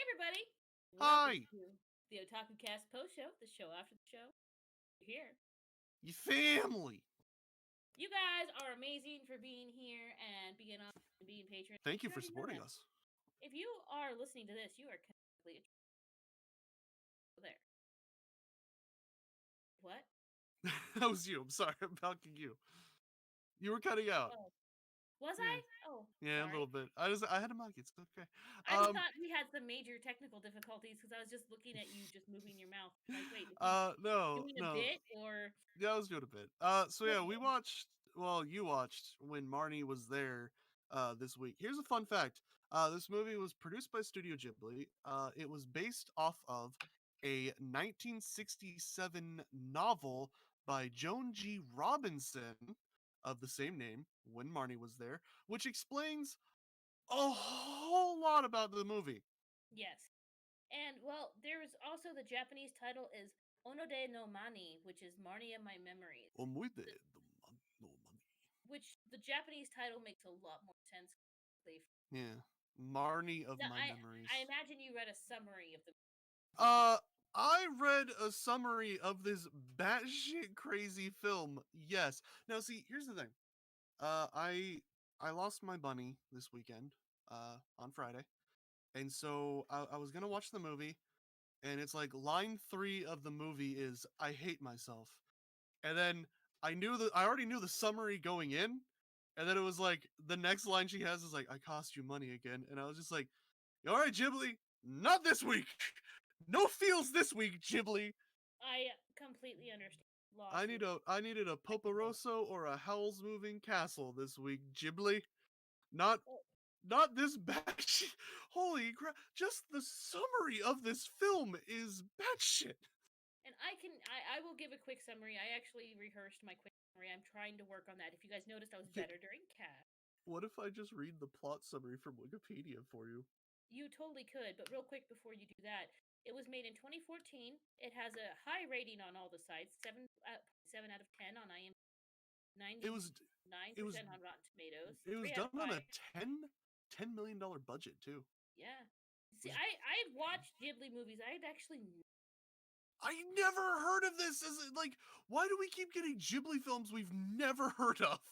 everybody! Welcome Hi, to the OtakuCast Postshow, the show after the show. You're here. you family. You guys are amazing for being here and being on and being patrons. Thank you You for already know supporting that. us. If you are listening to this, you are completely there. What? That was you. I'm sorry. I'm talking you. You were cutting out. Oh, was Yeah, I? Oh, yeah, a sorry. little bit. I had a mic. It's okay. I just thought we had some major technical difficulties because I was just looking at you just moving your mouth. Like, wait, is he no, doing a no. bit or Yeah, I was doing a bit. So yeah, we okay? watched. Well, you watched when Marnie was there. This week. Here's a fun fact. This movie was produced by Studio Ghibli. It was based off of a 1967 novel by Joan G. Robinson of the same name. When Marnie was there, which explains a whole lot about the movie. Yes. And well, there's also the Japanese title is Onode no Mani, which is Marnie and My Memories. Omoide The- no Mani. Which the Japanese title makes a lot more sense. Yeah, Marnie of Now, My I Memories. imagine you read a summary of the. Uh, I read a summary of this batshit crazy film. Yes. Now, see, here's the thing. Uh, I I lost my bunny this weekend. On Friday, and so I was gonna watch the movie, and it's like line 3 of the movie is "I hate myself," and then I already knew the summary going in, and then it was like the next line she has is like "I cost you money again," and I was just like, "All right, Ghibli, not this week." No feels this week, Ghibli. I completely understand. I Losses. needed a I can both. Poporoso or a Howl's Moving Castle this week, Ghibli. Not Oh, not this batshit. Holy crap! Just the summary of this film is batshit. and I will give a quick summary. I actually rehearsed my quick summary. I'm trying to work on that. If you guys noticed, I was Okay, better during cast. what if I just read the plot summary from Wikipedia for you? You totally could, but real quick before you do that, it was made in 2014. It has a high rating on all the sites, 7 out of 10 on IMDb, It was it was 99% on Rotten Tomatoes, it was 3 out done of on 5. a $10 million budget too. Yeah. See, Was I've watched Ghibli movies. I had actually. I never heard of this. Is it like why do we keep getting Ghibli films we've never heard of?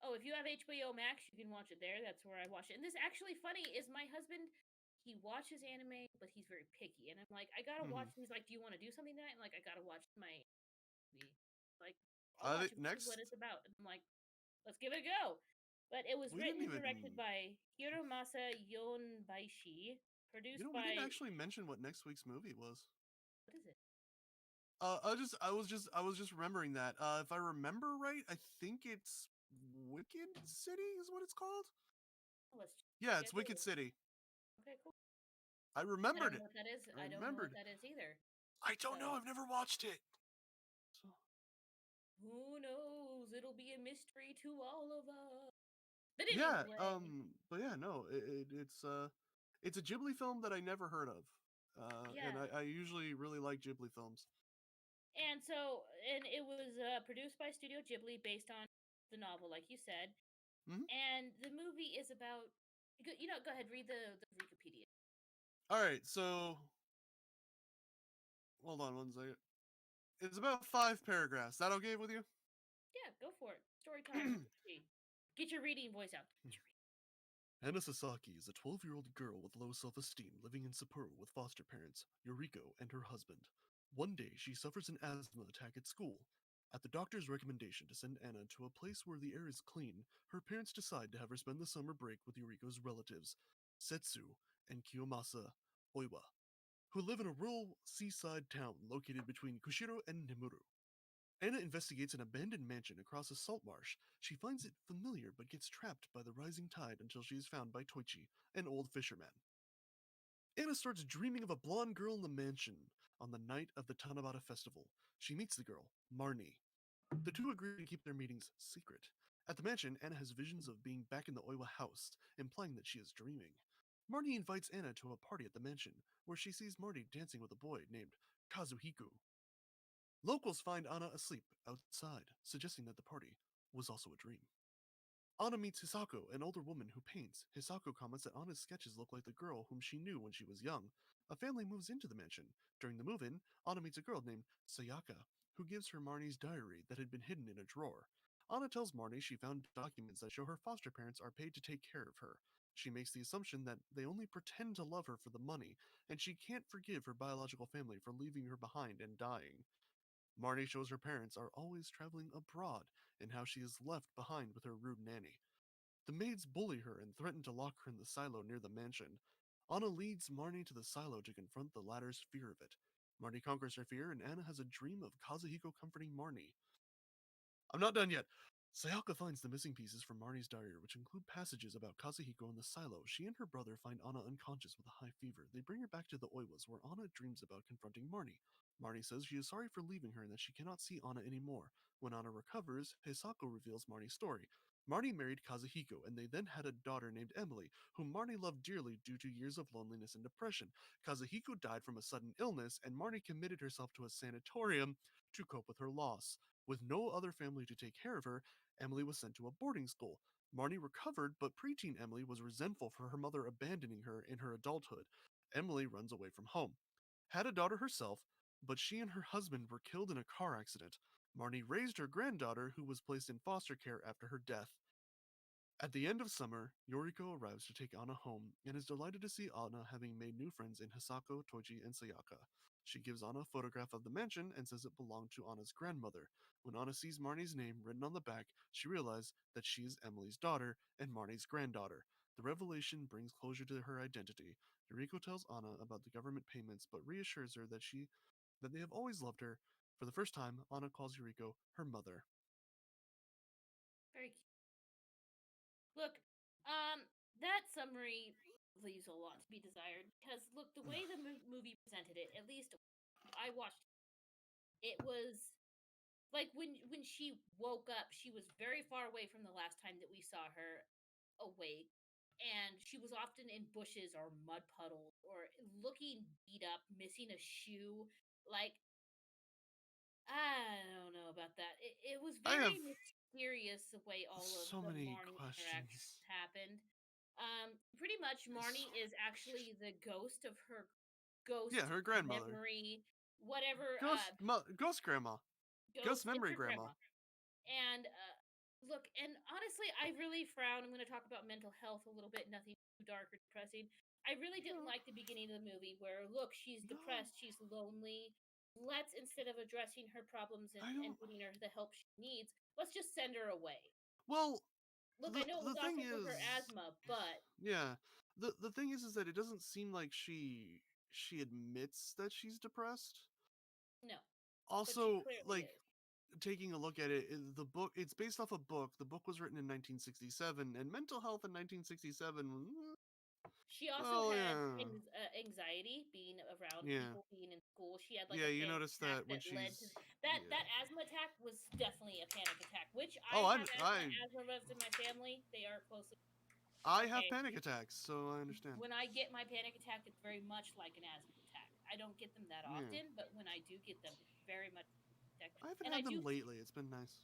Oh, if you have HBO Max, you can watch it there. That's where I watch it. And this actually funny is my husband. He watches anime, but he's very picky. And I'm like, I gotta Mm-hmm. watch. He's like, do you want to do something tonight? I'm like, I gotta watch my movie. Like, I'll watch it. See Next what it's about. And I'm like, let's give it a go. But it was we written didn't and even directed by Hiromasa Yonbaishi, produced we didn't by actually mention what next week's movie was. what is it? I was just remembering that. If I remember right, I think it's Wicked City is what it's called. Oh, let's Yeah, check it's it. Wicked City. Okay, cool. I I remembered don't it. know what that is. I I don't know what remembered. that is either. I don't know. So I've never watched it. So who knows? It'll be a mystery to all of us. But yeah. anyway, But yeah, no. It's a Ghibli film that I never heard of. And yeah. I usually really like Ghibli films. And it was produced by Studio Ghibli based on the novel, like you said. Hmm. And the movie is about. Go ahead, read the Wikipedia. All right. So hold on one second. It's about 5 paragraphs. That okay with you? Yeah, go for it. Story time. Get your reading voice out. Get your Hana Sasaki is a 12-year-old girl with low self-esteem living in Sapporo with foster parents, Yoriko, and her husband. One day, she suffers an asthma attack at school. At the doctor's recommendation to send Anna to a place where the air is clean, her parents decide to have her spend the summer break with Yoriko's relatives, Setsu and Kiyomasa Oiwa, who live in a rural seaside town located between Kushiro and Nemuru. Anna investigates an abandoned mansion across a salt marsh. She finds it familiar but gets trapped by the rising tide until she is found by Toichi, an old fisherman. Anna starts dreaming of a blonde girl in the mansion on the night of the Tanabata festival. She meets the girl, Marnie. The two agree to keep their meetings secret. At the mansion, Anna has visions of being back in the Oiwa house, implying that she is dreaming. Marnie invites Anna to a party at the mansion, where she sees Marnie dancing with a boy named Kazuhiku. Locals find Anna asleep outside, suggesting that the party was also a dream. Anna meets Hisako, an older woman who paints. Hisako comments that Anna's sketches look like the girl whom she knew when she was young. A family moves into the mansion. During the move in, Anna meets a girl named Sayaka, who gives her Marnie's diary that had been hidden in a drawer. Anna tells Marnie she found documents that show her foster parents are paid to take care of her. She makes the assumption that they only pretend to love her for the money, and she can't forgive her biological family for leaving her behind and dying. Marnie shows her parents are always traveling abroad and how she is left behind with her rude nanny. The maids bully her and threaten to lock her in the silo near the mansion. Anna leads Marnie to the silo to confront the latter's fear of it. Marnie conquers her fear, and Anna has a dream of Kazuhiko comforting Marnie. I'm not done yet. Sayaka finds the missing pieces from Marnie's diary, which include passages about Kazuhiko in the silo. She and her brother find Anna unconscious with a high fever. They bring her back to the Oiwas, where Anna dreams about confronting Marnie. Marnie says she is sorry for leaving her and that she cannot see Anna anymore. When Anna recovers, Hisako reveals Marnie's story. Marnie married Kazuhiko, and they then had a daughter named Emily, whom Marnie loved dearly due to years of loneliness and depression. Kazuhiko died from a sudden illness, and Marnie committed herself to a sanatorium to cope with her loss. With no other family to take care of her, Emily was sent to a boarding school. Marnie recovered, but preteen Emily was resentful for her mother abandoning her in her adulthood. Emily runs away from home. Had a daughter herself, but she and her husband were killed in a car accident. Marnie raised her granddaughter, who was placed in foster care after her death. At the end of summer, Yoriko arrives to take Anna home and is delighted to see Anna having made new friends in Hisako, Toji, and Sayaka. She gives Anna a photograph of the mansion and says it belonged to Anna's grandmother. When Anna sees Marnie's name written on the back, she realizes that she is Emily's daughter and Marnie's granddaughter. The revelation brings closure to her identity. Yoriko tells Anna about the government payments but reassures her that they have always loved her. For the first time, Anna calls Yoriko her mother. Very cute. Look, that summary leaves a lot to be desired because look, the way the movie presented it, at least I watched it was like when she woke up, she was very far away from the last time that we saw her awake, and she was often in bushes or mud puddles or looking beat up, missing a shoe. Like I don't know about that. It was I very have mysterious the way all of so the many Marnie interactions questions. happened. Pretty much So Marnie is many actually the ghost of her Yeah, ghost her grandmother. memory, whatever Ghost grandma. Ghost ghost. It's memory her grandma. grandma. And look, and honestly, I really frown. I'm going to talk about mental health a little bit. Nothing too dark or depressing. I really didn't No, like the beginning of the movie where look, she's no, depressed, she's lonely. Let's instead of addressing her problems I and don't. getting her the help she needs, let's just send her away. Well, Look, I the know it the was thing also for her is, asthma, but yeah, the thing is that it doesn't seem like she admits that she's depressed. no, but she Also, clearly like is. taking a look at it, the book it's based off a book. The book was written in 1967, and mental health in 1967. She also Well, had yeah, anxiety being around yeah, people, being in school. She had like yeah. a You panic notice attack that when that led to she's that yeah. asthma attack was definitely a panic attack. Which Oh, I have asthma. I Asthma runs in my family. They are closely I have okay. panic attacks, so I understand. When I get my panic attack, it's very much like an asthma attack. I don't get them that Yeah, often, but when I do get them, it's very much attack. I haven't And had them lately. It's been nice.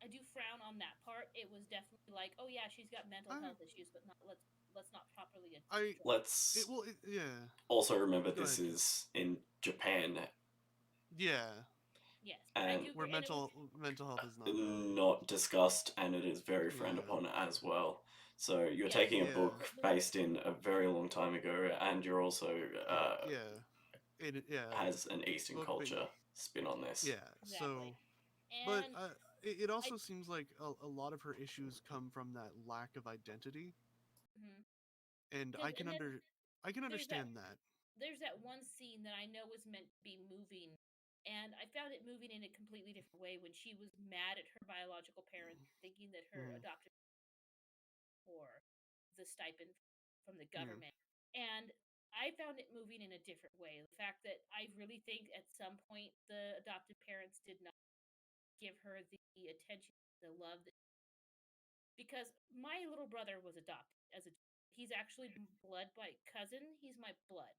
I do frown on that part. It was definitely like, oh yeah, she's got mental I health issues, but not let's not properly I address. it Let's will yeah. also remember Go this ahead. is in Japan Yeah, Yes, I and do where agree, and it was mental health is not not discussed, and it is very frowned yeah. upon as well. So you're yes. taking a Yeah. book based in a very long time ago, and you're also Yeah. Yeah. has an Eastern Book ba- culture spin on this. yeah. Exactly. So but And it I also seems like a lot of her issues come from that lack of identity, mhm. and Because and then I can there's that understand that. there's that one scene that I know was meant to be moving, and I found it moving in a completely different way when she was mad at her biological parents, thinking that her Mhm. adopted or the stipend from the Yeah. government, and I found it moving in a different way. The fact that I really think at some point the adopted parents did not give her the attention, the love that because my little brother was adopted as a he's actually blood by cousin. He's my blood.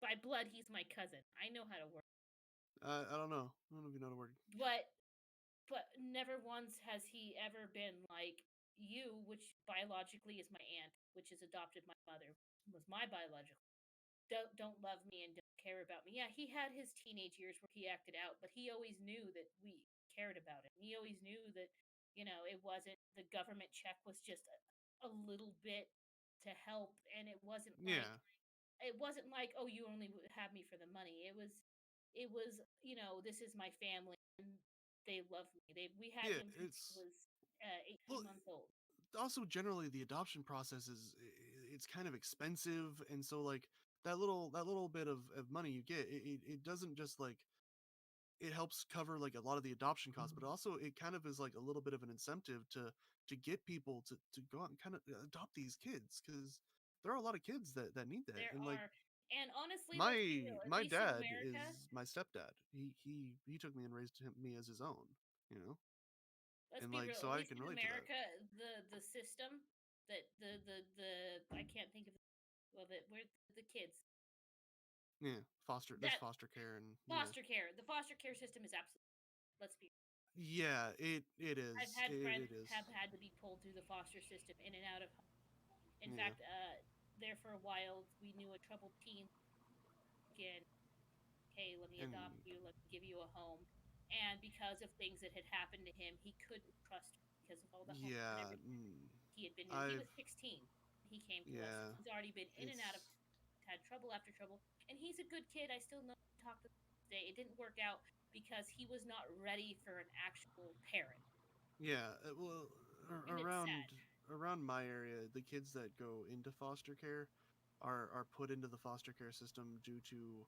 By blood, he's my cousin. I know how to work. I don't know. I don't know if you know the word. But never once has he ever been like you, which biologically is my aunt, which has adopted my mother, was my biological. don't love me and don't care about me. Yeah, he had his teenage years where he acted out, but he always knew that we cared about him. He always knew that, it wasn't the government check was just a little bit to help, and Yeah. it wasn't like, oh, you only have me for the money. It was, this is my family and they love me. We had Yeah, him since he it's was well 18 months old. also generally the adoption process is it's kind of expensive, and so like that little bit of money you get, it doesn't just like it helps cover like a lot of the adoption costs, but also it kind of is like a little bit of an incentive to get people to go out and kind of adopt these kids, because there are a lot of kids that need that. There And like are, and honestly, let's be my real. At my least in dad America, is my stepdad. He took me and raised me as his own, you know, let's and be like real. so At I least can in relate to that. America, the system that the I can't think of it. Where the kids Yeah, there's that foster care, and yeah. foster care, the foster care system is absolute. Let's be. Yeah, it I've is. had It friends is. have had to be pulled through the foster system in and out of. In Yeah. fact, there for a while, we knew a troubled teen. Again, hey, let me adopt And you, let me give you a home. And because of things that had happened to him, he couldn't trust her because of all the harm and yeah, everything he had been doing. He I've was 16. He came to us. yeah, He's already been in and out of, it's had trouble after trouble. And he's a good kid. I still know him, talk to him today. It didn't work out because he was not ready for an actual parent. yeah, well, And it's sad. around my area, the kids that go into foster care are put into the foster care system due to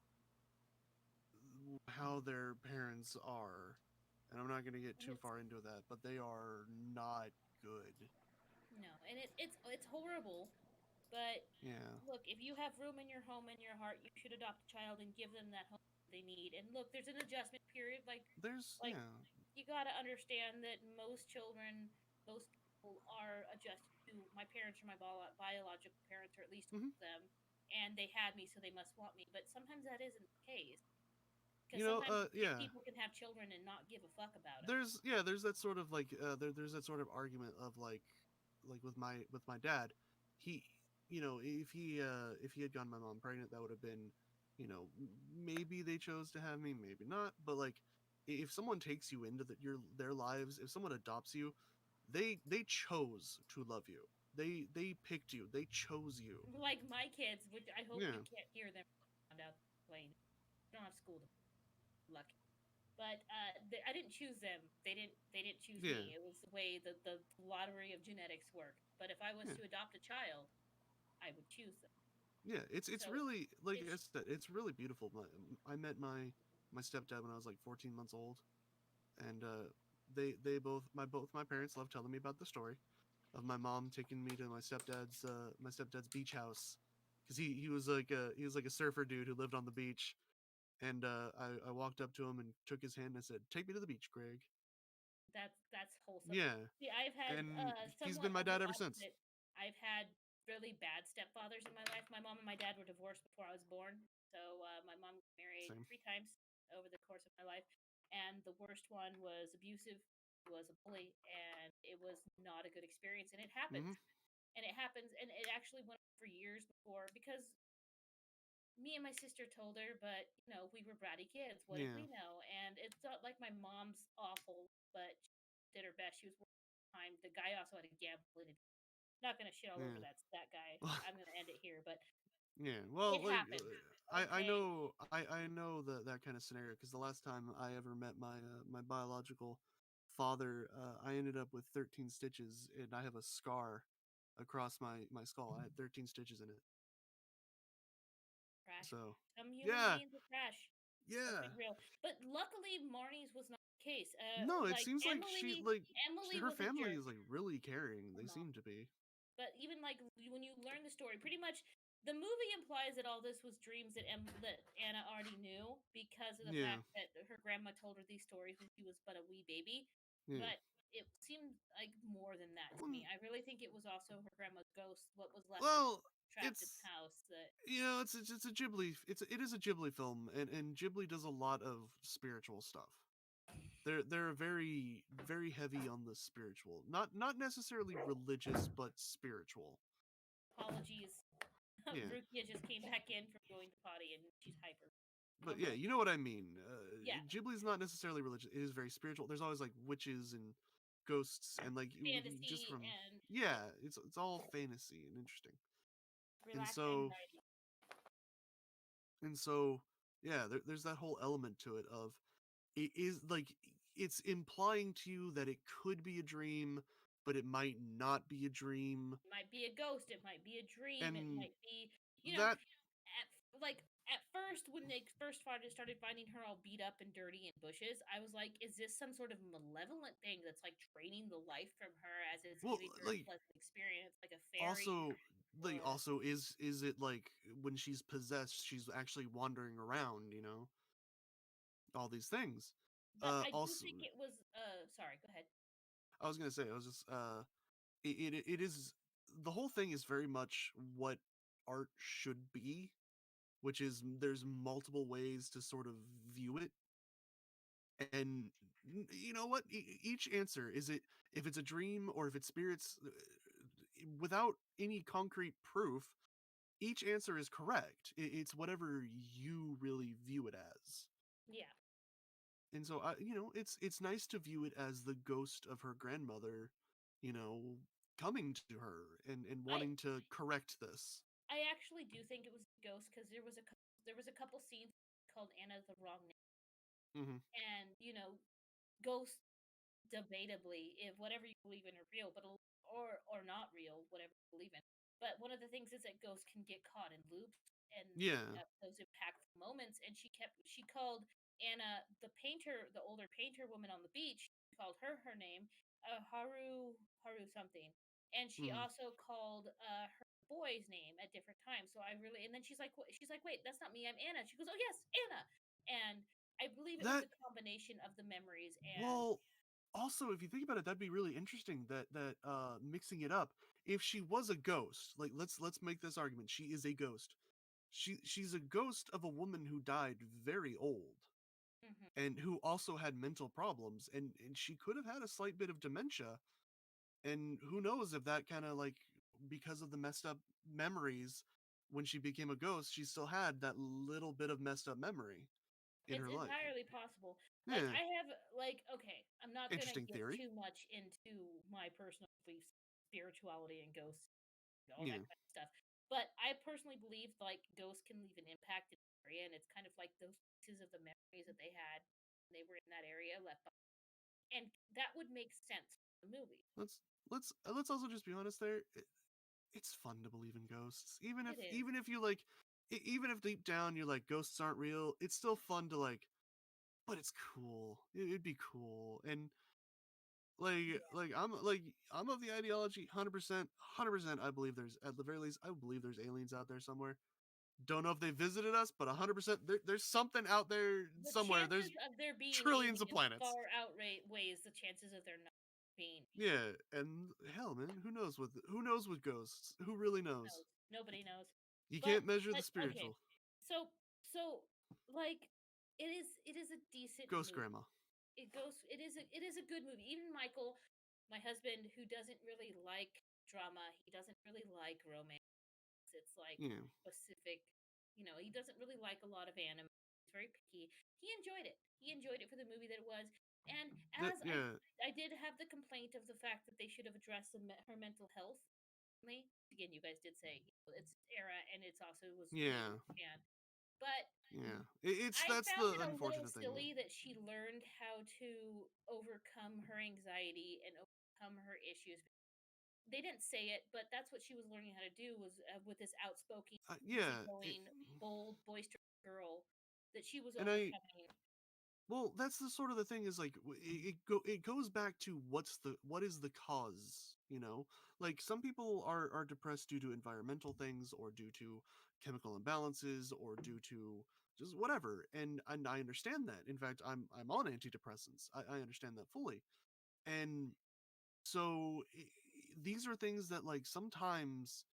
how their parents are. And I'm not going to get And too it's far into that, but they are not good. no, and it's horrible. But Yeah. look, if you have room in your home and your heart, you should adopt a child and give them that home they need. And look, there's an adjustment period. There's Like yeah. you got to understand that most children, most people are adjusted to my parents or my biological parents, or at least Mhm. one of them, and they had me, so they must want me. But sometimes that isn't the case because You know, sometimes yeah. people can have children and not give a fuck about it. There's that sort of like there's that sort of argument of like with my dad. He, if he had gotten my mom pregnant, that would have been, maybe they chose to have me, maybe not, but like if someone takes you into their lives, if someone adopts you, they chose to love you. They picked you. They chose you. Like my kids, which I hope you Yeah. can't hear them found out playing. I don't have school to lucky. But I didn't choose them. They didn't choose Yeah. me. It was the way the lottery of genetics worked. But if I was Yeah. to adopt a child, I would choose them. Yeah, it's So really like I it's said, it's really beautiful. I met my stepdad when I was like 14 months old, and they both my parents love telling me about the story of my mom taking me to my stepdad's beach house, because he was like a surfer dude who lived on the beach, and I walked up to him and took his hand and I said, "Take me to the beach, Greg." that's wholesome. Yeah, See, I've had and he's been somewhat my of the dad ever since. opposite. I've had really bad stepfathers in my life. My mom and my dad were divorced before I was born. So my mom got married Same. 3 times over the course of my life, and the worst one was abusive. He was a bully, and it was not a good experience. And it Hmm. happens, and it actually went on for years before because me and my sister told her, but we were bratty kids. What did Yeah, we know? And it's not like my mom's awful, but she did her best. She was working time. The guy also had a gambling. Not gonna shit all over yeah. that guy. I'm gonna end it here, but Yeah, it well, like happens. I Okay, know I know that kind of scenario, because the last time I ever met my biological father, I ended up with 13 stitches, and I have a scar across my skull. I had 13 stitches in it. trash. So Some human yeah, beings are trash. Let's yeah. be real. But luckily, Marnie's was not the case. No, it Like seems like Emily her was a family jerk. is like really caring. Her They mom. seem to be. But even like when you learn the story, pretty much the movie implies that all this was dreams that Anna already knew because of the Yeah, fact that her grandma told her these stories when she was but a wee baby. yeah. But it seemed like more than that to Well, me. I really think it was also her grandma's ghost, what was left of well, trapped in it's the house. That it's a Ghibli. It is a Ghibli film, and Ghibli does a lot of spiritual stuff. They're very heavy on the spiritual, not necessarily religious, but spiritual. apologies, Yeah. Rukia just came back in from going to but yeah, you know what I mean. Yeah, Ghibli's not necessarily religious; it is very spiritual. There's always like witches and ghosts, and like just fantasy from and yeah, it's all fantasy and interesting. And relax so anxiety. and so yeah, there's that whole element to it of it is like it's implying to you that it could be a dream, but it might not be a dream, It might be a ghost. It might be a dream. It and might be, that at first when they first started finding her all beat up and dirty in bushes, I was like, is this some sort of malevolent thing that's like draining the life from her as it's well giving her a like pleasant experience, like a fairy also like or also is it like when she's possessed she's actually wandering around, all these things. but I do Also think it was sorry, go ahead. I was gonna say I was just it is the whole thing is very much what art should be, which is there's multiple ways to sort of view it. And you know what, each answer is it if it's a dream or if it's spirits, without any concrete proof, each answer is correct. It's whatever you really view it as. Yeah. And so it's nice to view it as the ghost of her grandmother, you know coming to her and I wanting to correct this. I actually do think it was a ghost because there was a couple scenes called Anna the Wrong Name, Hmm. and ghosts debatably, if whatever you believe in are real, but or not real, whatever you believe in. But one of the things is that ghosts can get caught in loops and Yeah. have those impactful moments. And she called Anna the painter, the older painter woman on the beach. She called her name, Haru something, and she Hmm. also called her boy's name at different times. So I really, and then she's like, wait, that's not me. I'm Anna. She goes, oh yes, Anna, and I believe it was That the combination of the memories and well, also, if you think about it, that'd be really interesting that mixing it up. If she was a ghost, like let's make this argument. She is a ghost. She's a ghost of a woman who died very old mhm. and who also had mental problems, and she could have had a slight bit of dementia, and who knows if that kind of like because of the messed up memories when she became a ghost, she still had that little bit of messed up memory in It's her life. entirely possible. Like, Yeah, I have okay, I'm not gonna interesting get theory. too much into my personal beliefs, spirituality and ghosts, all that Yeah, kind of stuff. But I personally believe like ghosts can leave an impact in the area, and it's kind of like those pieces of the memories that they had when they were in that area left behind. And that would make sense for the movie. let's let's also just be honest there. It's fun to believe in ghosts, It is. even if you like, even if deep down you're like ghosts aren't real. It's still fun to like, but it's cool. It'd be cool, and Yeah. I'm of the ideology 100%, 100%. I believe there's at the very least I believe there's aliens out there somewhere. Don't know if they visited us, but 100% there's something out there The somewhere. chances There's of there being trillions of aliens planets. far outweighs the chances of there not being. Yeah, and hell, man, who knows with ghosts? Who really knows? Knows. Nobody knows. You But can't measure the okay. spiritual. So like it is a decent Ghost movie. grandma. It is a good movie. Even Michael, my husband, who doesn't really like drama, he doesn't really like romance. It's like Yeah, specific, he doesn't really like a lot of anime. He's very picky. He enjoyed it. He enjoyed it for the movie that it was. And that as yeah I did have the complaint of the fact that they should have addressed her mental health. Again, you guys did say it's era and it's also was made in yeah Japan. But yeah. It's I that's found the it a little unfortunate thing. silly that she learned how to overcome her anxiety and overcome her issues. They didn't say it, but that's what she was learning how to do was with this outspoken, Yeah, easygoing, bold, boisterous girl that she was and I overcoming. well, that's the sort of the thing is like it goes back to what is the cause, like some people are depressed due to environmental things or due to chemical imbalances or due to just whatever, and I understand that. In fact, I'm on antidepressants. I understand that fully, and so these are things that like sometimes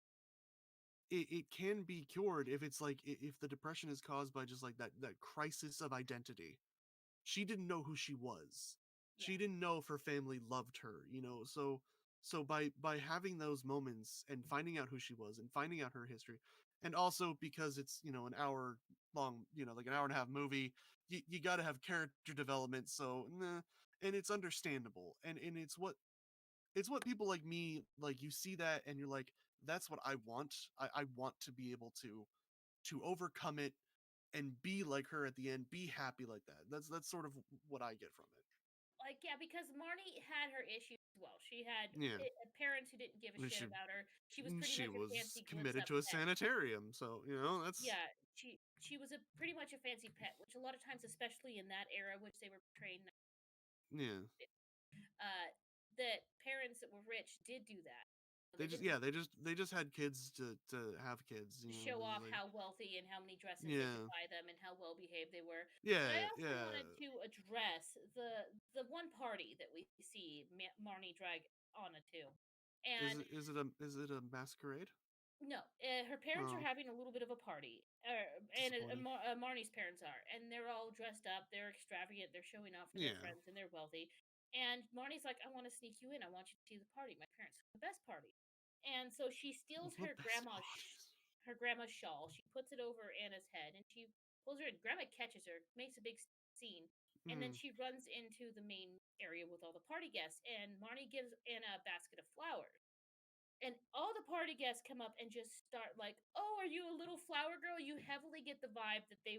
it can be cured if it's like if the depression is caused by just like that crisis of identity. She didn't know who she was. She Yeah. didn't know if her family loved her, so by having those moments and finding out who she was and finding out her history, and also because it's an hour long, like an hour and a half movie. You got to have character development, so nah, and it's understandable, and it's what people like me like. You see that, and you're like, that's what I want. I want to be able to overcome it and be like her at the end, be happy like that. That's sort of what I get from it. Like, yeah, because Marnie had her issues as well. She had Yeah, parents who didn't give a shit about her. She was pretty she much a was fancy committed glimpse-up to a pet. sanitarium, so that's Yeah, she was a pretty much a fancy pet, which a lot of times, especially in that era, which they were portraying, yeah. that parents that were rich did do that. They They just didn't they just had kids to have kids, show this is off like how wealthy and how many dresses they could yeah buy them and how well behaved they were. But I yeah also yeah. wanted to address the one party that we see Marnie drag Anna to, and Is it a masquerade? no, her parents are Oh, having a little bit of a party, and disappointing. Marnie's parents are, and they're all dressed up, they're extravagant, they're showing off for their Yeah, friends, and they're wealthy. And Marnie's like, "I want to sneak you in. I want you to see the party. My parents have the best party." And so she steals the best parties. her grandma's shawl. She puts it over Anna's head, and she pulls her in. Grandma catches her, makes a big scene, and then Mm, she runs into the main area with all the party guests. And Marnie gives Anna a basket of flowers, and all the party guests come up and just start like, "Oh, are you a little flower girl?" You heavily get the vibe that they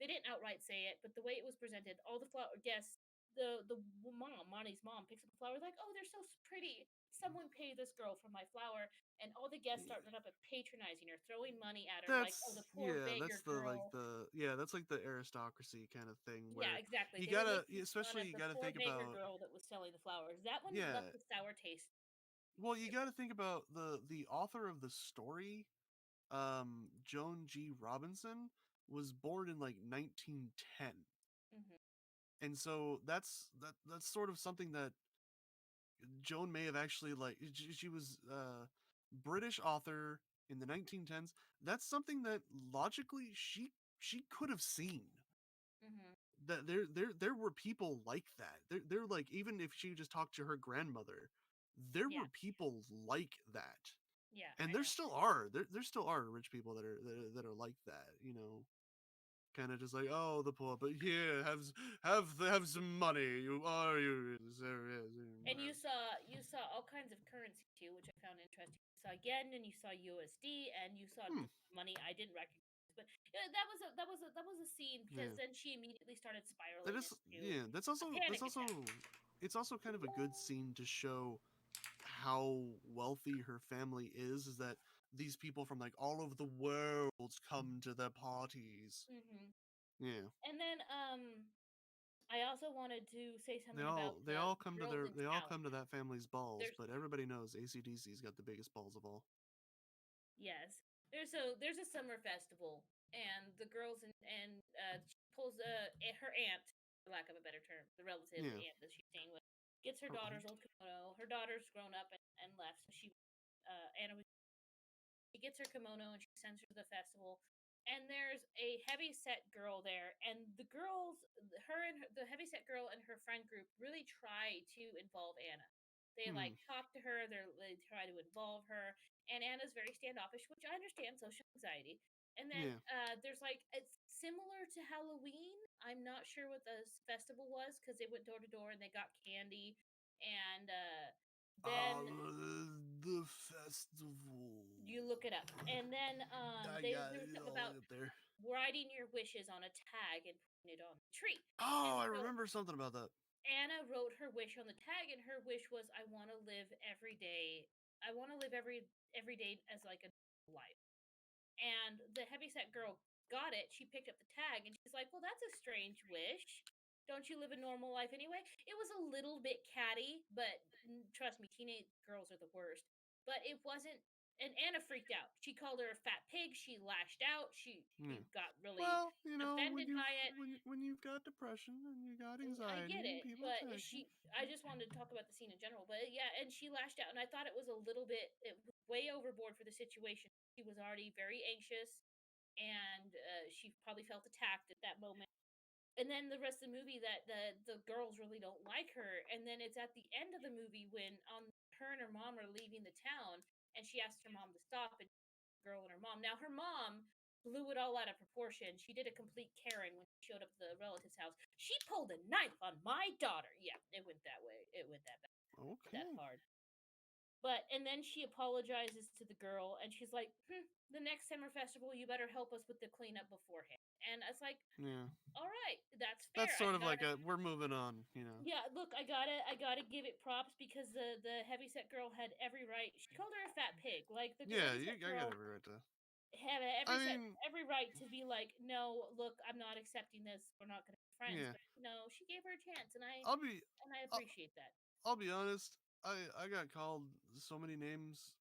didn't outright say it, but the way it was presented, all the flower guests, the mom, Monty's mom, picks up a flower like, "Oh, they're so pretty. Someone pay this girl for my flower." And all the guests start running up and patronizing her, throwing money at her like, "Oh, the poor beggar girl." That's like the aristocracy kind of thing Yeah, where exactly. you They were gotta, making fun especially of you the gotta poor think beggar about. girl that was selling the flowers. That one Yeah, left a sour taste. well, you gotta think about the author of the story, Joan G. Robinson, was born in like 1910, Hmm. and so that's sort of something that Joan may have actually like. She was British author in the 1910s. That's something that logically she could have seen. Hmm. That there were people like that. They're like, even if she just talked to her grandmother, there Yeah, were people like that, yeah, and I there know. still are. There still are rich people that are like that. Kind of just like, oh, the poor, but here have some money. You are you. And you saw all kinds of currency too, which I found interesting. You saw yen, and you saw USD, and you saw Hmm. money I didn't recognize. But yeah, that was a scene Yeah. because then she immediately started That spiraling is into yeah. a That's panic attack. also it's also kind of a good scene to show how wealthy her family is that these people from like all over the world come to their parties. Hmm. Yeah. And then I also wanted to say something about They the all come to girls in town. that family's balls, There's but everybody knows ACDC's got the biggest balls of all. Yes, there's a summer festival, and the girls and she pulls her aunt, for lack of a better term, the relative Yeah. aunt that she's staying with, gets her Her daughter's aunt. old kimono. Her daughter's grown up and left, so Anna was she gets her kimono and she sends her to the festival. And there's a heavy set girl there, and the girls, the heavy set girl and her friend group really try to involve Anna. They Hmm. like talk to her, they try to involve her, and Anna's very standoffish, which I understand social anxiety. And then Yeah. there's like it's similar to Halloween. I'm not sure what the festival was because they went door to door and they got candy, and then The festival. you look it up, and then I got there was it. something I'll about get there. writing your wishes on a tag and putting it on the tree. Oh, And I so remember something about that. Anna wrote her wish on the tag, and her wish was, "I want to live every day. I want to live every day as like a life." And the heavyset girl got it. She picked up the tag, and she's like, "Well, that's a strange wish. Don't you live a normal life anyway?" It was a little bit catty, but trust me, teenage girls are the worst. But it wasn't. And Anna freaked out. She called her a fat pig. She lashed out. Yeah. She got really Well, offended by it. when you've got depression and you got I anxiety get and it, people but attack you. I just wanted to talk about the scene in general. But yeah, and she lashed out, and I thought it was a little bit it was way overboard for the situation. She was already very anxious, and she probably felt attacked at that moment. And then the rest of the movie, that the girls really don't like her, and then it's at the end of the movie when on her and her mom are leaving the town, and she asks her mom to stop, and girl and her mom. Now her mom blew it all out of proportion. She did a complete Karen when she showed up at the relative's house. She pulled a knife on my daughter. Yeah, it went that way. It went that bad. Okay. That hard. But and then she apologizes to the girl, and she's like, "The next summer festival, you better help us with the cleanup beforehand." And it's like, Yeah. all right, that's fair. That's sort of like we're moving on, you know. Yeah, look, I gotta give it props because the heavyset girl had every right. She called her a fat pig. Like the Yeah, heavyset I got girl every right to. had I mean, every right to be like, no, look, I'm not accepting this. We're not gonna be friends. yeah. But no, she gave her a chance, and I'll be, I I'll, appreciate that. I'll be honest. I got called so many names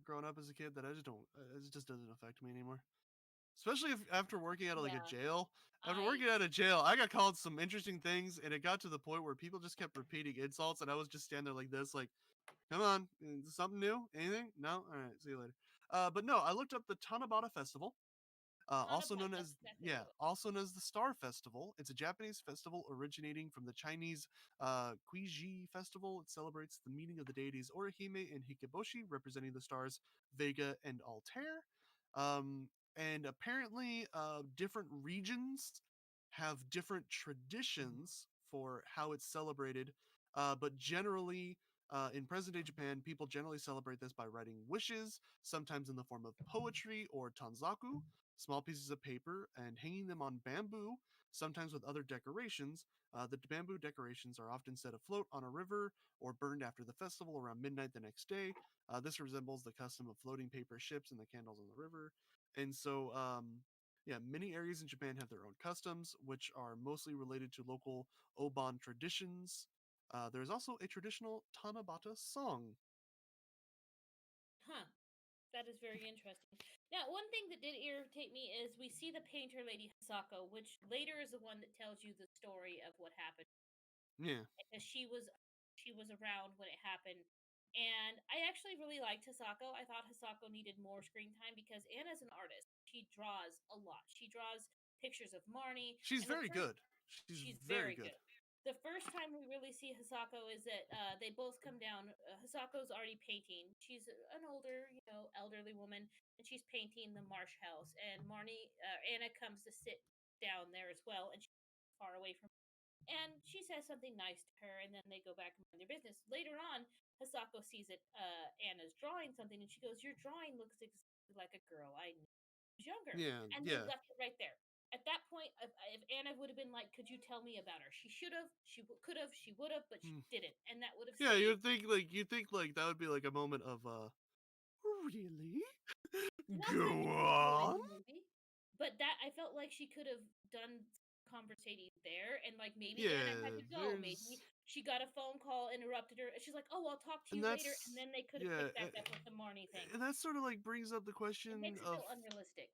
growing up as a kid that I just don't. It just doesn't affect me anymore. Especially if after working out of like a Yeah, jail. After I working out of jail, I got called some interesting things, and it got to the point where people just kept repeating insults, and I was just standing there like this, like, "Come on, something new? Anything? No? All right, see you later." But no, I looked up the Tanabata Festival, also known That's as exactly what it was. also known as the Star Festival. It's a Japanese festival originating from the Chinese Kuiji Festival. It celebrates the meeting of the deities Orihime and Hikeboshi, representing the stars Vega and Altair. And apparently, different regions have different traditions for how it's celebrated. But generally, in present day Japan, people generally celebrate this by writing wishes, sometimes in the form of poetry or tanzaku, small pieces of paper, and hanging them on bamboo, sometimes with other decorations. The bamboo decorations are often set afloat on a river or burned after the festival around midnight the next day. This resembles the custom of floating paper ships and the candles on the river. And so, yeah, many areas in Japan have their own customs, which are mostly related to local Oban traditions. There's also a traditional Tanabata song. Huh. That is very interesting. Now, one thing that did irritate me is we see the painter lady Hisako, which later is the one that tells you the story of what happened Yeah, because she was around when it happened. And I actually really liked Hisako. I thought Hisako needed more screen time because Anna's an artist. She draws a lot. She draws pictures of Marnie, she's and the very first good. She's she's very very good. good. The first time we really see Hisako is that they both come down. Hisako's already painting. She's an older, elderly woman, and she's painting the marsh house. And Anna comes to sit down there as well, and she's far away from. And she says something nice to her, and then they go back and mind their business. Later on, Hisako sees that Anna's drawing something, and she goes, "Your drawing looks exactly like a girl I knew when I was younger." Yeah, And they yeah. left it right there. At that point, if Anna would have been like, "Could you tell me about her?" She should have, could have, she would have, but she Hmm. didn't, and that would have Yeah, saved. you think like that would be like a moment of really? Not for Go every girl in on. the movie, but that I felt like she could have done conversating there, and like maybe Anna had Yeah, to go. Maybe there's she got a phone call, interrupted her. She's like, "Oh, I'll talk to and you later," and that's then they could have yeah, picked back up with the Marnie thing. and that sort of like brings up the It question makes it of feel unrealistic.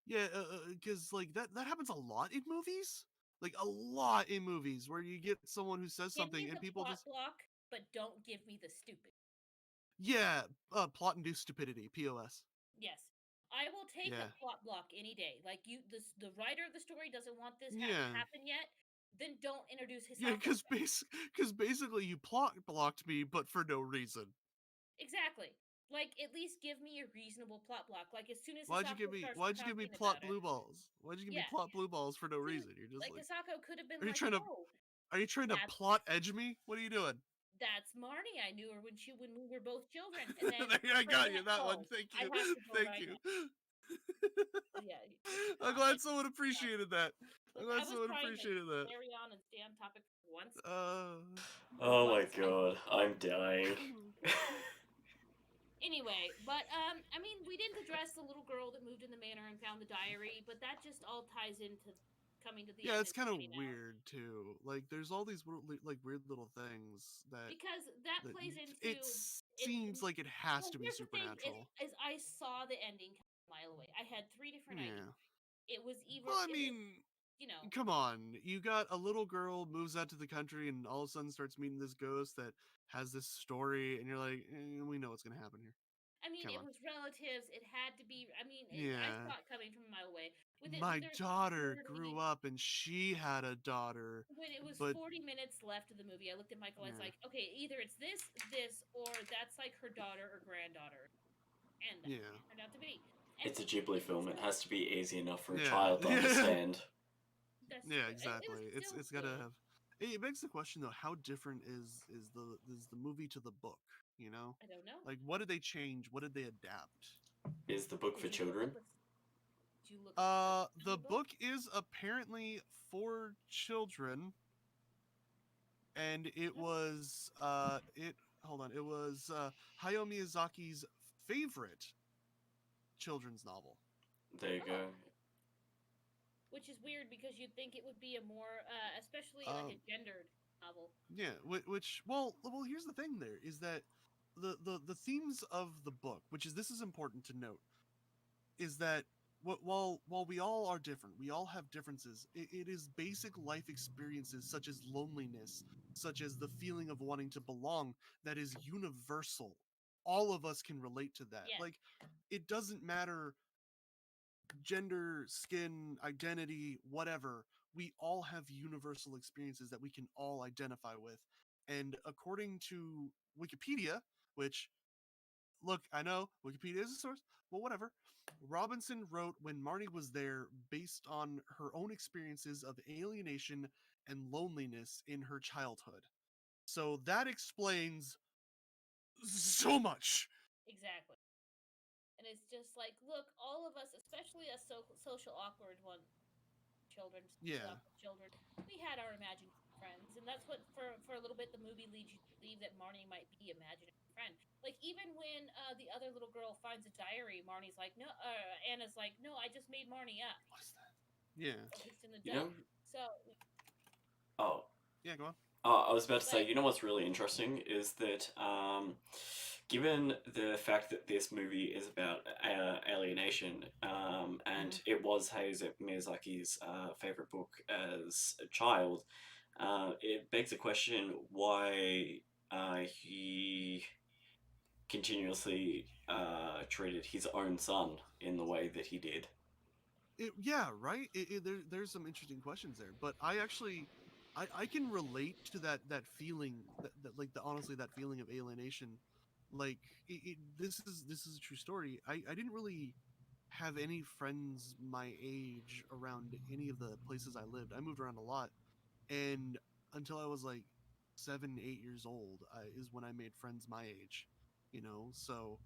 yeah, because like that happens a lot in movies, like a lot in movies where you get someone who says Give me something and the people plot just block, but don't give me the stupid. yeah, plot induced stupidity, POS. Yes. I will take a Yeah, plot block any day. Like the writer of the story doesn't want this to yeah. happen yet, then don't introduce Yeah, Hisako again. because basically you plot blocked me, but for no reason. Exactly. Like, at least give me a reasonable plot block. Like, as soon as Why'd you Hisako give me starts Why'd you give me talking plot about it, blue balls? Why'd you give me yeah, plot blue balls for no dude, reason? You're just like like, Hisako could have been are you like, trying to "Oh, that's plot edge me? What are you doing? that's Marnie. I knew her when we were both children." And then I her got you aunt that one. calls. Thank I you, have to go thank right you. now. Yeah, I'm plot glad edge. someone appreciated that. I'm Look, glad I was someone trying to appreciated that. carry on and stay on topic for once. Uh, For Oh my once, I god, I'm dying. anyway, but I mean, we didn't address the little girl that moved in the manor and found the diary, but that just all ties into coming to the yeah, end it's and kind of finding out weird too. Like, there's all these like weird little things because that that plays it into seems like it has well, to be here's the thing: supernatural. is I saw the ending a mile away. I had three different ideas. Yeah. It was either Well, I it was mean, you know, come on. You got a little girl moves out to the country and all of a sudden starts meeting this ghost that has this story, and you're like, we know what's gonna happen here. I mean, Come it on. was relatives. It had to be. I mean, I Yeah. saw it coming from a mile away. My There's daughter grew 40 up and she had a daughter, when it was but 40 minutes left of the movie. I looked at Michael. I was yeah, like, okay, either it's this, or that's like her daughter or granddaughter, and that's what yeah. it turned out to be. And It's a Ghibli it was film. It still has to be easy enough for a Yeah. child to understand. that's Yeah, true. It was exactly. still It's gotta good. have. It begs the question though: how different is the movie to the book? You know, I don't know. like what did they change? What did they adapt? Is the book for Did you look up children? a did you look up a synopsis of The the book? book is apparently for children, and it Oh, was it. Hold on, it was Hayao Miyazaki's favorite children's novel. There you oh, go. which is weird because you'd think it would be a more, especially like a Um, gendered novel. yeah, which well, here's the thing. There is that the themes of the book, which is this is important to note, is that while we all are different, we all have differences. It is basic life experiences such as loneliness, such as the feeling of wanting to belong, that is universal. All of us can relate to that. Yeah, Like, it doesn't matter gender, skin, identity, whatever. We all have universal experiences that we can all identify with. And according to Wikipedia, which, look, I know Wikipedia is a source, but whatever. Robinson wrote When Marnie Was There based on her own experiences of alienation and loneliness in her childhood. So that explains so much. exactly. And it's just like, look, all of us, especially us social awkward children, socially Yeah. awkward children, we had our imaginary friends, and that's what for a little bit the movie leads you to believe that Marnie might be imaginary friend. Like even when the other little girl finds a diary, Marnie's like, no, Anna's like, no, I just made Marnie up, What is that? Yeah. at least in the You know? dub. So Oh, Yeah, go on. I was about to say, like, you know what's really interesting is that, given the fact that this movie is about alienation, Mm-hmm. and it was Hayao Miyazaki's favorite book as a child, it begs the question why he continuously treated his own son in the way that he did. Yeah, right. There's some interesting questions there, but I actually, I can relate to that feeling that like the honestly that feeling of alienation. Like this is a true story. I didn't really have any friends my age around any of the places I lived. I moved around a lot, and until I was like 7, 8 years old, is when I made friends my age. You know, so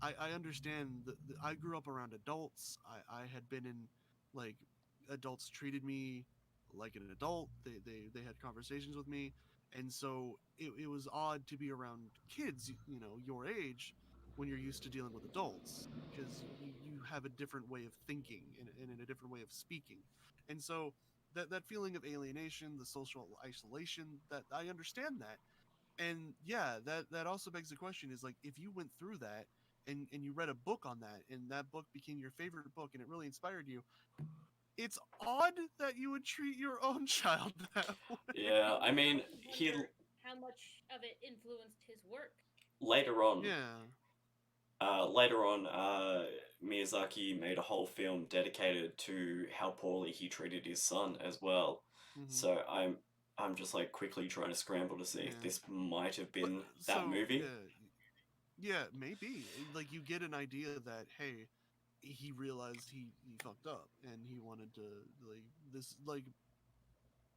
I understand that I grew up around adults. I had been in like adults treated me like an adult. They had conversations with me, and so it was odd to be around kids, you know, your age, when you're used to dealing with adults because you have a different way of thinking and a different way of speaking, and so that feeling of alienation, the social isolation, that I understand that. And yeah, that also begs the question is like if you went through that and you read a book on that and that book became your favorite book and it really inspired you, it's odd that you would treat your own child that way. Yeah, you I would mean, also he wonder how much of it influenced his work. later on, Yeah. Miyazaki made a whole film dedicated to how poorly he treated his son as well. Hmm. So I'm just like quickly trying to scramble to see if Yeah. this might have But been that so movie. yeah, maybe like you get an idea that hey, he realized he fucked up and he wanted to like this like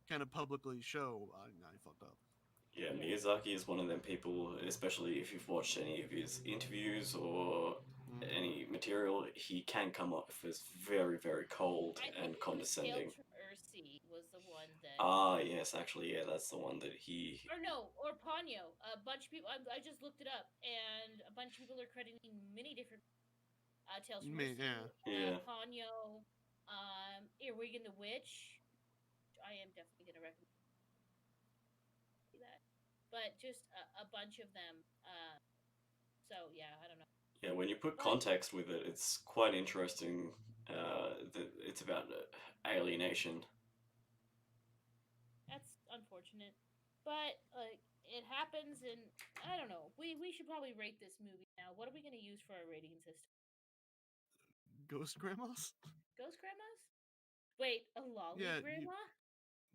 kind of publicly show I fucked up. Yeah, Yeah, Miyazaki is one of them people, especially if you've watched any of his interviews or Hmm. any material, he can come off as very, very cold I think and it was Tales condescending. from Earthsea was the one that, Ah, yes, actually, yeah, that's the one that he. or no, or Ponyo. A bunch of people. I just looked it up, and a bunch of people are crediting many different Tales from Yeah. Earthsea, Yeah, Ponyo, Earwig and the Witch. I am definitely gonna recommend that, but just a bunch of them. So yeah, I don't know, yeah, when you put but context with it, it's quite interesting that it's about alienation. that's unfortunate. But like it happens, and I don't know. We should probably rate this movie now. What are we gonna use for our rating system? Ghost grandmas? Ghost grandmas? Wait, a lolly Yeah, grandma?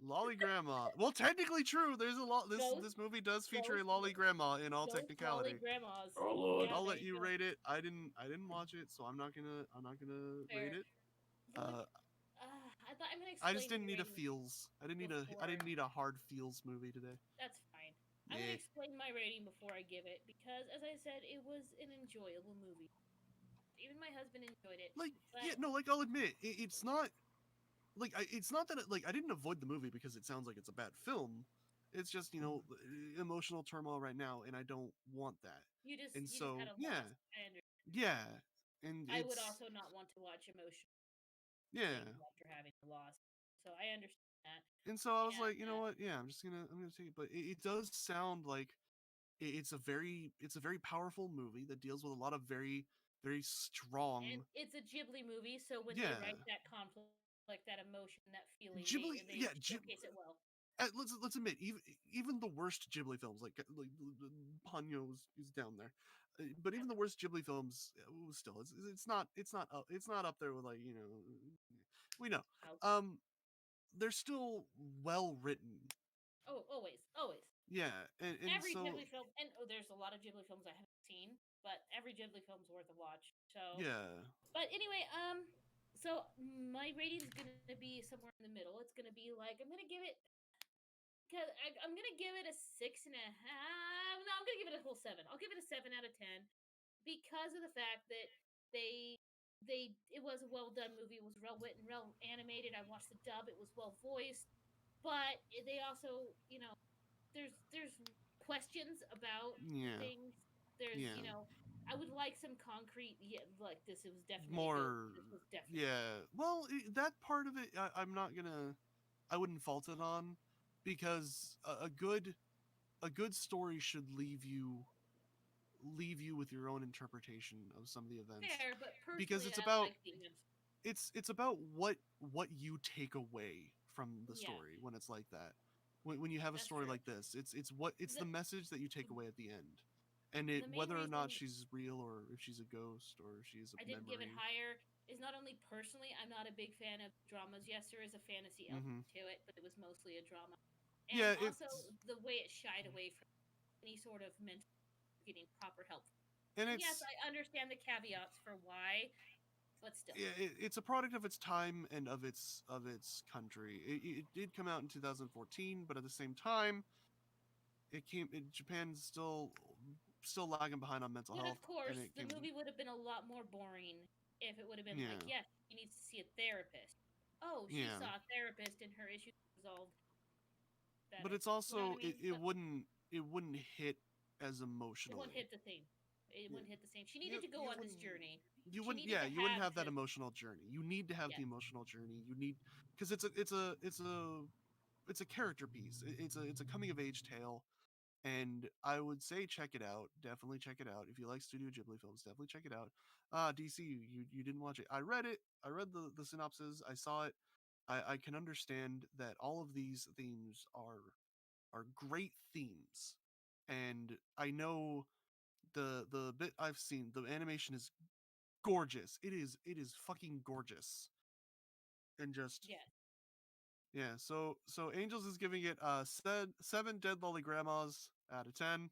Lolly grandma. Well, technically true. There's a lot. Ghost, This movie does feature a ghost, lolly grandma in all ghost lolly technicality. grandmas. Oh lord. Yeah, I'll there let you you go. rate it. I didn't watch it, so I'm not gonna rate Fair. it. Look, Uh, I thought I'm gonna I just explain my didn't need a rating feels. I before. didn't need a hard feels movie today. That's fine. I'm gonna Yeah. explain my rating before I give it because, as I said, it was an enjoyable movie. Even my husband enjoyed it, Like yeah, but no, like I'll admit it's not like it's not that like I didn't avoid the movie because it sounds like it's a bad film. It's just emotional turmoil right now, and I don't want that. And you just had so a yeah, loss. I understand. yeah, and I would it's also not want to watch emotional yeah. things after having a loss, so I understand that. And so I was like, you And know what? Yeah, I'm gonna take it. But it does sound like it's a very powerful movie that deals with a lot of very strong. it's a Ghibli movie, so when they Yeah, write that conflict, that emotion, that feeling, Ghibli. they Yeah, showcase it well. let's admit, even the worst Ghibli films, like Ponyo is down there, but even the worst Ghibli films, still, it's not up there with like we know, How um, they're still well written. oh, always. Yeah, and Every so Ghibli film, and there's a lot of Ghibli films I haven't seen, but every Ghibli film's worth a watch. So, yeah, but anyway, so my rating's gonna be somewhere in the middle. It's gonna be like I'm gonna give it because I'm gonna give it a 6.5. No, I'm gonna give it a whole 7. I'll give it a 7 out of 10 because of the fact that they it was a well done movie. It was well written, well animated. I watched the dub. It was well voiced, but they also there's questions about yeah, things. There's yeah. I would like some concrete. Yeah, like this. It was definitely a ghost. More This was definitely yeah, well that part of it I'm not gonna I wouldn't fault it on because a good story should leave you with your own interpretation of some of the events fair. But because personally, I like the answer. it's about what you take away from the Yeah, story when it's like that. When you have a that's story true. like this, it's the The message that you take away at the end, and it the main whether or not reason she's real or if she's a ghost or if she's I a didn't give it memory. higher is not only personally, I'm not a big fan of dramas. Yes, there is a fantasy element Mm-hmm. to it, but it was mostly a drama. And Yeah, also it's the way it shied away from any sort of mental getting proper help. and And yes, it's I understand the caveats for why, but still. it's a product of its time and of its country. It did come out in 2014, but at the same time, Japan's still lagging behind on mental But of health, and course, it the came movie would have been a lot more boring if it would have been yeah like, yes, she needs to see a therapist. Oh, she yeah. saw a therapist and her issues resolved But better. it's You know what I also mean? So it wouldn't hit as it wouldn't emotionally. hit the same. It Yeah. wouldn't hit the same. She needed to go on this journey. You She wouldn't needed yeah to you wouldn't have have that this. emotional journey. You need to have the Yes, emotional journey. You need because it's a character piece. It's a coming of age tale, and I would say check it out. Definitely check it out if you like Studio Ghibli films. Definitely check it out. DC, you didn't watch it. I read it. I read the synopsis. I saw it. I can understand that all of these themes are great themes, and I know the bit I've seen, the animation is gorgeous. It is fucking gorgeous, and just yes. yeah. So Angels is giving it said 7 dead lolly grandmas out of 10.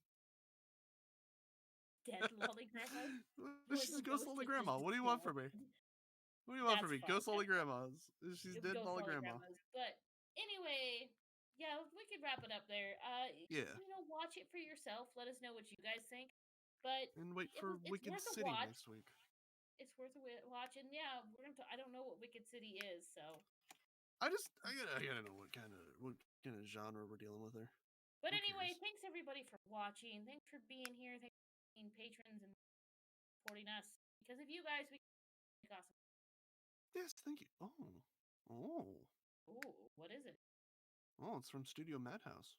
Dead lolly grandmas She's with a a ghost ghost lolly that just grandma. What do you want disappeared. from me? What do you want from That's me? fine. Ghost lolly That's fine. grandmas. She's dead Ghost lolly lolly grandma. grandmas. But anyway, yeah, we could wrap it up there. Yeah, Watch it for yourself. Let us know what you guys think. But and wait for it's Wicked worth a City watch. next week. It's worth a watch. And yeah, I don't know what Wicked City is, so. I gotta know what kind of genre we're dealing with there. But I'm anyway, curious. thanks everybody for watching. Thanks for being here. Thanks for being patrons and supporting us. Because of you guys, we can make awesome. Yes, thank you. Oh, Ooh, what is it? it's from Studio Madhouse.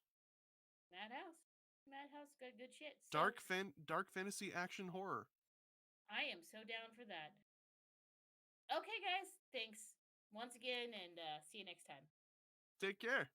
Madhouse. Madhouse got good shit. So Dark fantasy action horror. I am so down for that. Okay, guys. Thanks once again, and see you next time. Take care.